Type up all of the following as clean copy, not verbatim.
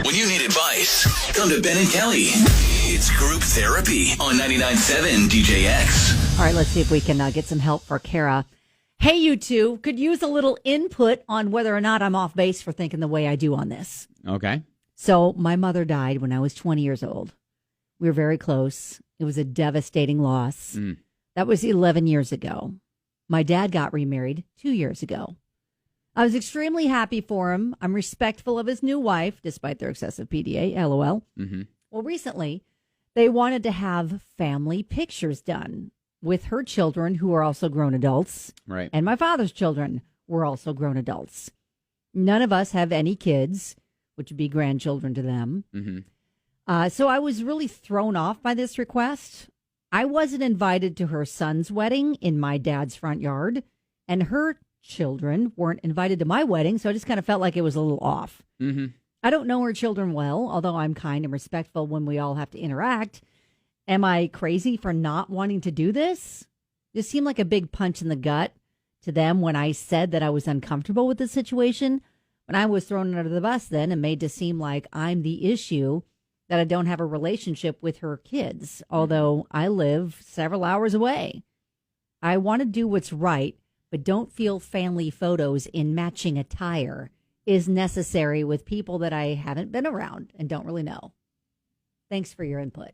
When you need advice, come to Ben and Kelly. It's group therapy on 99.7 DJX. All right, let's see if we can get some help for Cara. Hey, you two, could use a little input on whether or not I'm off base for thinking the way I do on this. Okay. So my mother died when I was 20 years old. We were very close. It was a devastating loss. That was 11 years ago. My dad got remarried 2 years ago. I was extremely happy for him. I'm respectful of his new wife, despite their excessive PDA, LOL. Mm-hmm. Well, recently, they wanted to have family pictures done with her children, who are also grown adults. Right. And my father's children were also grown adults. None of us have any kids, which would be grandchildren to them. Mm-hmm. So I was really thrown off by this request. I wasn't invited to her son's wedding in my dad's front yard, and her children weren't invited to my wedding, so I just kind of felt like it was a little off. Mm-hmm. I don't know her children well, although I'm kind and respectful when we all have to interact. Am I crazy for not wanting to do this? This seemed like a big punch in the gut to them when I said that I was uncomfortable with the situation. When I was thrown under the bus then and made to seem like I'm the issue, that I don't have a relationship with her kids, although I live several hours away. I want to do what's right, but don't feel family photos in matching attire is necessary with people that I haven't been around and don't really know. Thanks for your input.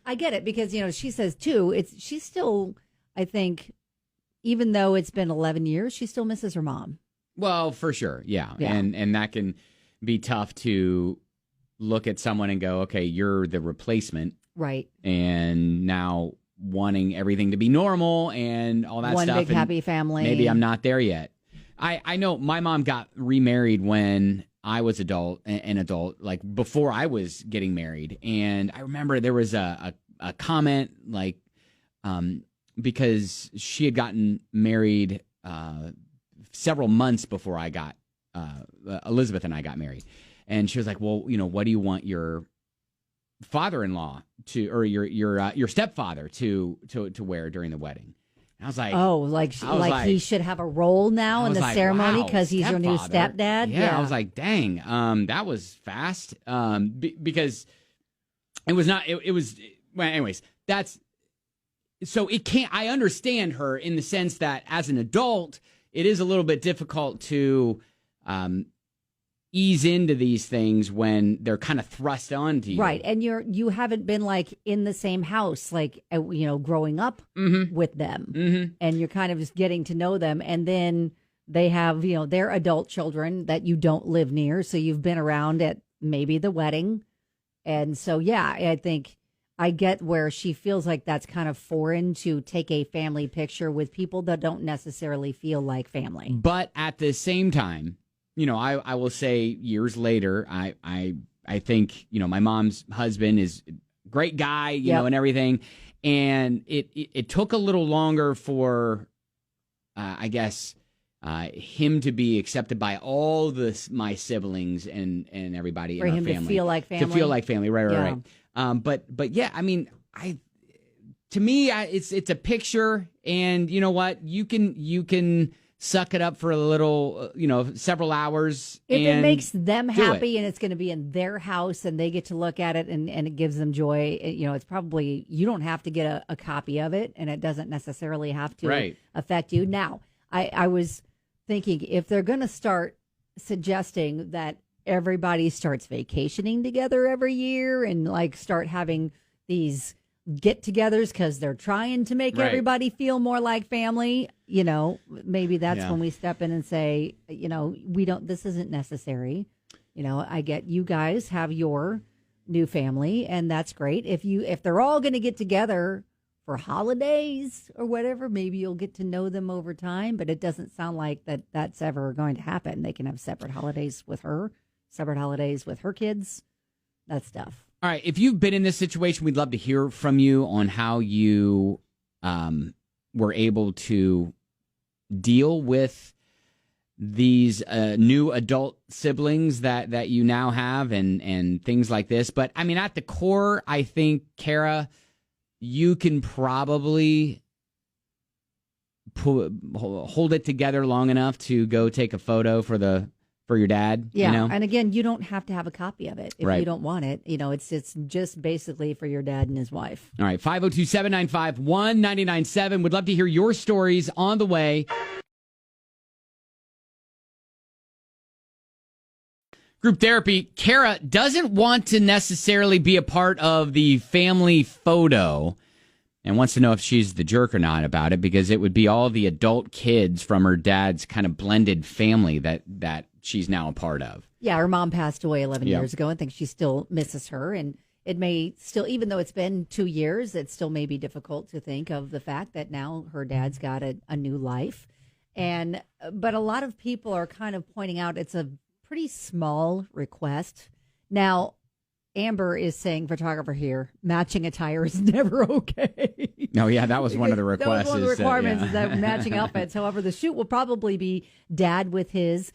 I get it because, you know, she says too, she's still, I think, even though it's been 11 years, she still misses her mom. Well, for sure. Yeah. And that can be tough to look at someone and go, okay, you're the replacement. Right. And now wanting everything to be normal and all that One stuff. One big happy family. Maybe I'm not there yet. I know my mom got remarried when I was an adult, like before I was getting married. And I remember there was a comment like, because she had gotten married several months before I got, Elizabeth and I got married. And she was like, well, you know, what do you want your father-in-law to, or your stepfather to wear during the wedding? And I was like, oh, like he should have a role now in the ceremony because he's your new stepdad. Yeah, I was like, dang, that was fast. Because it was not. It was. Well, anyways, that's. So it can't. I understand her in the sense that as an adult, it is a little bit difficult to ease into these things when they're kind of thrust onto you. Right. And you haven't been like in the same house, like, you know, growing up with them, and you're kind of just getting to know them. And then they have, you know, their adult children that you don't live near. So you've been around at maybe the wedding. And so, yeah, I think I get where she feels like that's kind of foreign to take a family picture with people that don't necessarily feel like family. But at the same time, you know, I will say years later, I think, you know, my mom's husband is a great guy, you know, and everything. And it took a little longer for, I guess, him to be accepted by all my siblings and everybody for in our him family. To feel like family. To feel like family, right. But yeah, I mean, to me, it's a picture, and you know what, you can suck it up for a little, you know, several hours. If it makes them happy and it's going to be in their house and they get to look at it and it gives them joy, you know, it's probably, you don't have to get a copy of it and it doesn't necessarily have to affect you. Now, I was thinking if they're going to start suggesting that everybody starts vacationing together every year and like start having these get-togethers because they're trying to make everybody feel more like family, you know, maybe that's when we step in and say, you know, this isn't necessary. You know, I get you guys have your new family and that's great. If they're all going to get together for holidays or whatever, maybe you'll get to know them over time, but it doesn't sound like that's ever going to happen. They can have separate holidays with her, separate holidays with her kids, that stuff. All right, if you've been in this situation, we'd love to hear from you on how you were able to deal with these new adult siblings that you now have and things like this. But, I mean, at the core, I think, Cara, you can probably hold it together long enough to go take a photo for the for your dad. Yeah, you know? And again, you don't have to have a copy of it if Right. you don't want it. It's just basically for your dad and his wife. All right, 502-795-1997. Would love to hear your stories on the way. Group therapy. Cara doesn't want to necessarily be a part of the family photo and wants to know if she's the jerk or not about it, because it would be all the adult kids from her dad's kind of blended family that she's now a part of. Yeah, her mom passed away 11 years ago. I think she still misses her. And it may still, even though it's been 2 years, it still may be difficult to think of the fact that now her dad's got a new life. But a lot of people are kind of pointing out it's a pretty small request. Now, Amber is saying, photographer here, matching attire is never okay. Oh, yeah, that was one of the requests. That was one of the requirements, is that matching outfits. However, the shoot will probably be dad with his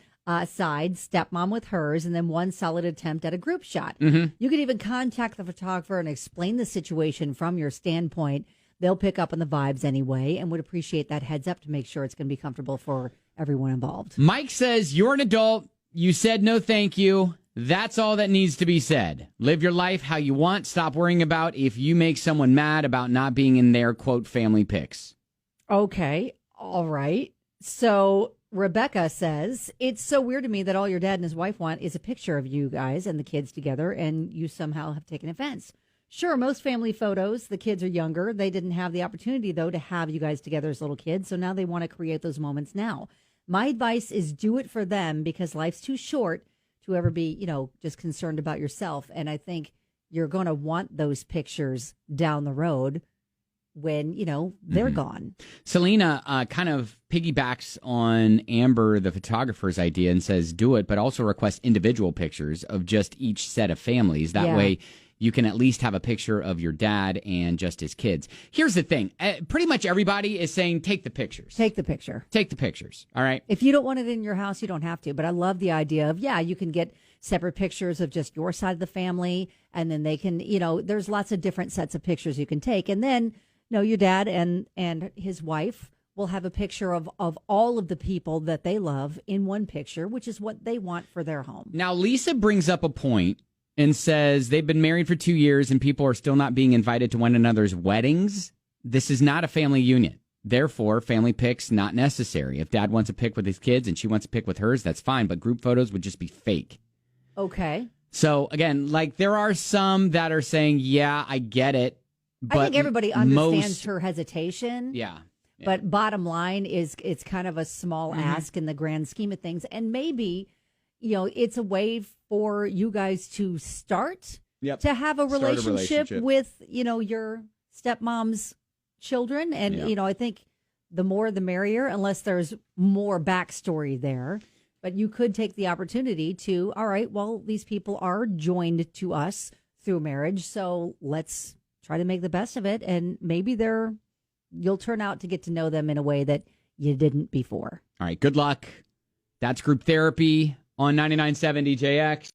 side, stepmom with hers, and then one solid attempt at a group shot. Mm-hmm. You could even contact the photographer and explain the situation from your standpoint. They'll pick up on the vibes anyway and would appreciate that heads up to make sure it's going to be comfortable for everyone involved. Mike says, you're an adult. You said no thank you. That's all that needs to be said. Live your life how you want. Stop worrying about if you make someone mad about not being in their, quote, family pics. Okay. All right. So Rebecca says, it's so weird to me that all your dad and his wife want is a picture of you guys and the kids together, and you somehow have taken offense. Sure, most family photos, the kids are younger. They didn't have the opportunity, though, to have you guys together as little kids, so now they want to create those moments now. My advice is do it for them, because life's too short to ever be, just concerned about yourself. And I think you're going to want those pictures down the road when, they're gone. Selena kind of piggybacks on Amber, the photographer's idea, and says do it, but also request individual pictures of just each set of families. That way you can at least have a picture of your dad and just his kids. Here's the thing. Pretty much everybody is saying take the pictures. Take the picture. Take the pictures. All right. If you don't want it in your house, you don't have to. But I love the idea of, you can get separate pictures of just your side of the family. And then they can, there's lots of different sets of pictures you can take. And then, your dad and his wife will have a picture of all of the people that they love in one picture, which is what they want for their home. Now, Lisa brings up a point and says they've been married for 2 years and people are still not being invited to one another's weddings. This is not a family union. Therefore, family pics not necessary. If dad wants a pic with his kids and she wants a pic with hers, that's fine. But group photos would just be fake. Okay. So, again, there are some that are saying, yeah, I get it. But I think everybody understands her hesitation. Yeah. But bottom line is it's kind of a small ask in the grand scheme of things. And maybe, it's a way for you guys to start to have a relationship with, your stepmom's children. And, I think the more the merrier, unless there's more backstory there. But you could take the opportunity to, all right, well, these people are joined to us through marriage. So let's try to make the best of it. And maybe you'll turn out to get to know them in a way that you didn't before. All right. Good luck. That's group therapy on 99.7 DJX.